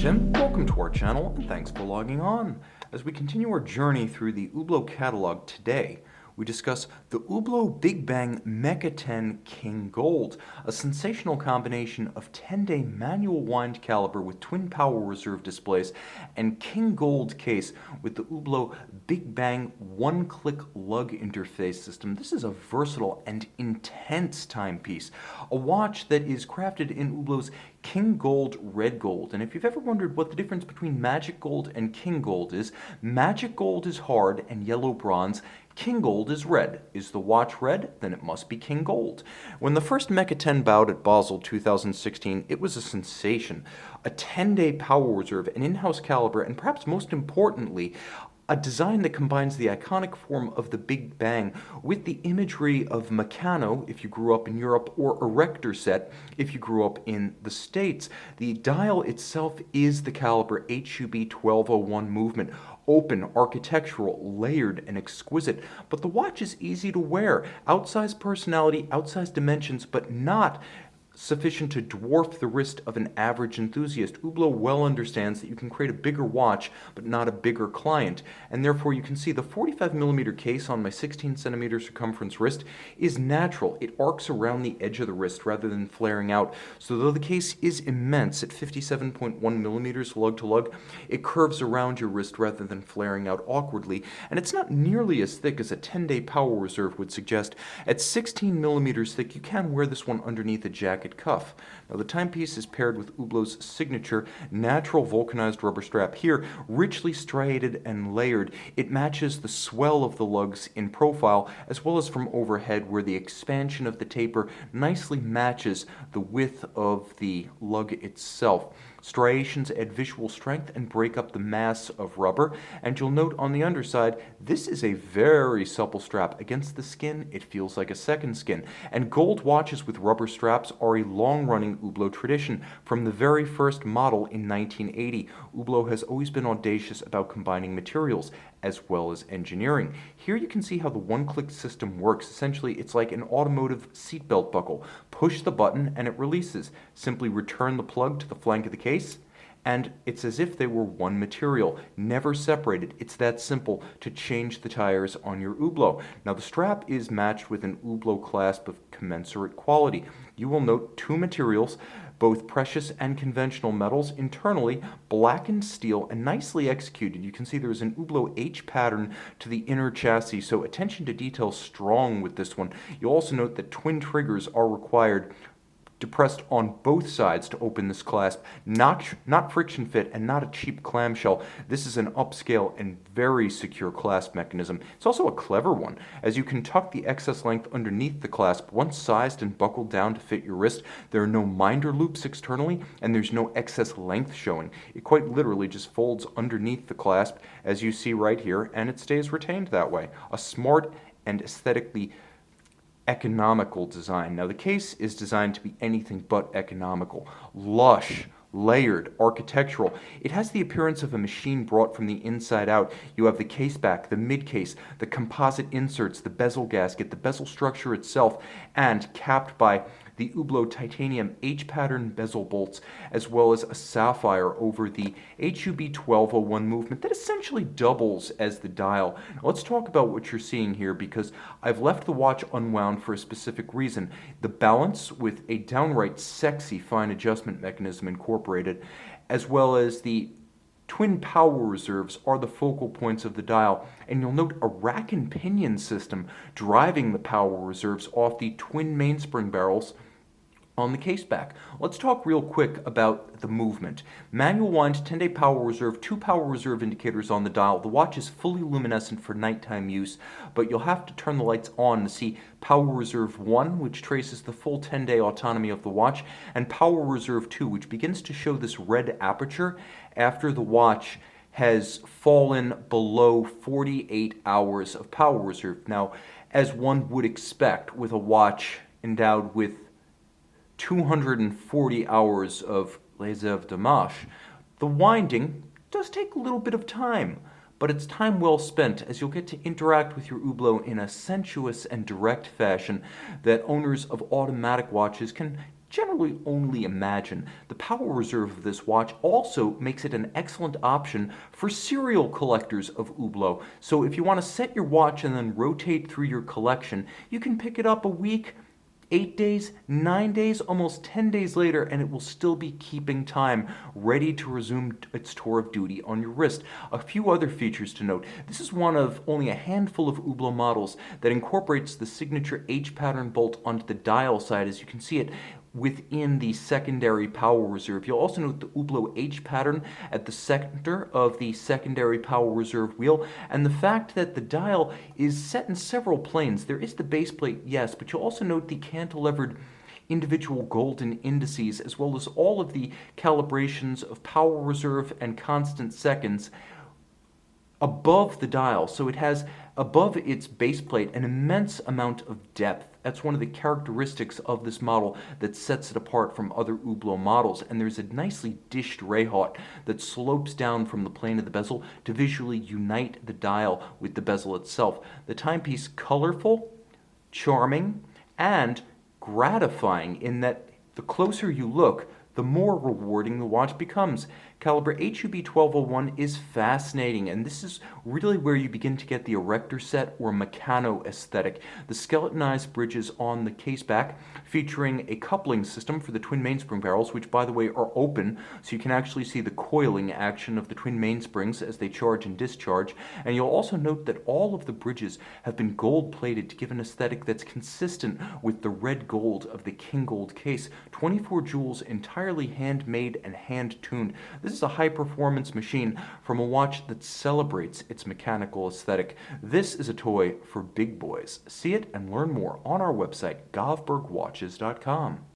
Tim, welcome to our channel and thanks for logging on. As we continue our journey through the Hublot catalog today, we discuss the Hublot Big Bang MECA-10 King Gold, a sensational combination of 10-day manual wind caliber with twin power reserve displays and King Gold case with the Hublot Big Bang one-click lug interface system. This is a versatile and intense timepiece, a watch that is crafted in Hublot's King Gold Red Gold. And if you've ever wondered what the difference between Magic Gold and King Gold is, Magic Gold is hard and yellow bronze. King Gold is red. Is the watch red? Then it must be King Gold. When the first MECA-10 bowed at Basel 2016, it was a sensation. A 10-day power reserve, an in-house caliber, and perhaps most importantly, a design that combines the iconic form of the Big Bang with the imagery of Meccano, if you grew up in Europe, or Erector Set, if you grew up in the States. The dial itself is the caliber HUB 1201 movement. Open, architectural, layered, and exquisite. But the watch is easy to wear. Outsized personality, outsized dimensions, but not sufficient to dwarf the wrist of an average enthusiast. Hublot well understands that you can create a bigger watch, but not a bigger client, and therefore you can see the 45mm case on my 16cm circumference wrist is natural. It arcs around the edge of the wrist rather than flaring out. So though the case is immense at 57.1mm lug-to-lug, it curves around your wrist rather than flaring out awkwardly, and it's not nearly as thick as a 10-day power reserve would suggest. At 16mm thick, you can wear this one underneath a jacket cuff. Now the timepiece is paired with Hublot's signature natural vulcanized rubber strap. Here, richly striated and layered, it matches the swell of the lugs in profile as well as from overhead, where the expansion of the taper nicely matches the width of the lug itself. Striations add visual strength and break up the mass of rubber, and you'll note on the underside, this is a very supple strap. Against the skin, it feels like a second skin. And gold watches with rubber straps are a long-running Hublot tradition. From the very first model in 1980, Hublot has always been audacious about combining materials as well as engineering. Here you can see how the one-click system works. Essentially, it's like an automotive seatbelt buckle. Push the button and it releases. Simply return the plug to the flank of the case, and it's as if they were one material, never separated. It's that simple to change the tires on your Hublot. Now the strap is matched with an Hublot clasp of commensurate quality. You will note two materials, both precious and conventional metals, internally blackened steel and nicely executed. You can see there is an Hublot H pattern to the inner chassis, so attention to detail strong with this one. You'll also note that twin triggers are required, depressed on both sides to open this clasp. Not friction fit and not a cheap clamshell. This is an upscale and very secure clasp mechanism. It's also a clever one, as you can tuck the excess length underneath the clasp. Once sized and buckled down to fit your wrist, there are no minder loops externally, and there's no excess length showing. It quite literally just folds underneath the clasp, as you see right here, and it stays retained that way. A smart and aesthetically economical design. Now the case is designed to be anything but economical. Lush, layered, architectural. It has the appearance of a machine brought from the inside out. You have the case back, the mid case, the composite inserts, the bezel gasket, the bezel structure itself, and capped by the Hublot titanium H-pattern bezel bolts, as well as a sapphire over the HUB 1201 movement that essentially doubles as the dial. Now let's talk about what you're seeing here, because I've left the watch unwound for a specific reason. The balance with a downright sexy fine adjustment mechanism incorporated, as well as the twin power reserves, are the focal points of the dial, and you'll note a rack and pinion system driving the power reserves off the twin mainspring barrels on the case back. Let's talk real quick about the movement. Manual wind, 10-day power reserve, 2 power reserve indicators on the dial. The watch is fully luminescent for nighttime use, but you'll have to turn the lights on to see power reserve 1, which traces the full 10-day autonomy of the watch, and power reserve 2, which begins to show this red aperture after the watch has fallen below 48 hours of power reserve. Now, as one would expect with a watch endowed with 240 hours of les oeuvres de marche, the winding does take a little bit of time, but it's time well spent, as you'll get to interact with your Hublot in a sensuous and direct fashion that owners of automatic watches can generally only imagine. The power reserve of this watch also makes it an excellent option for serial collectors of Hublot. So if you want to set your watch and then rotate through your collection, you can pick it up a week, 8 days, 9 days, almost 10 days later, and it will still be keeping time, ready to resume its tour of duty on your wrist. A few other features to note. This is one of only a handful of Hublot models that incorporates the signature H pattern bolt onto the dial side, as you can see it within the secondary power reserve. You'll also note the Hublot H pattern at the center of the secondary power reserve wheel, and the fact that the dial is set in several planes. There is the base plate, yes, but you'll also note the cantilevered individual golden indices, as well as all of the calibrations of power reserve and constant seconds above the dial. So it has above its base plate an immense amount of depth. That's one of the characteristics of this model that sets it apart from other Hublot models. And there's a nicely dished rayhaut that slopes down from the plane of the bezel to visually unite the dial with the bezel itself. The timepiece colorful, charming, and gratifying in that the closer you look, the more rewarding the watch becomes. Caliber HUB-1201 is fascinating, and this is really where you begin to get the erector set or Meccano aesthetic. The skeletonized bridges on the case back, featuring a coupling system for the twin mainspring barrels, which by the way are open, so you can actually see the coiling action of the twin mainsprings as they charge and discharge. And you'll also note that all of the bridges have been gold plated to give an aesthetic that's consistent with the red gold of the King Gold case. 24 jewels, entirely handmade and hand-tuned. This is a high-performance machine from a watch that celebrates its mechanical aesthetic. This is a toy for big boys. See it and learn more on our website, govbergwatches.com.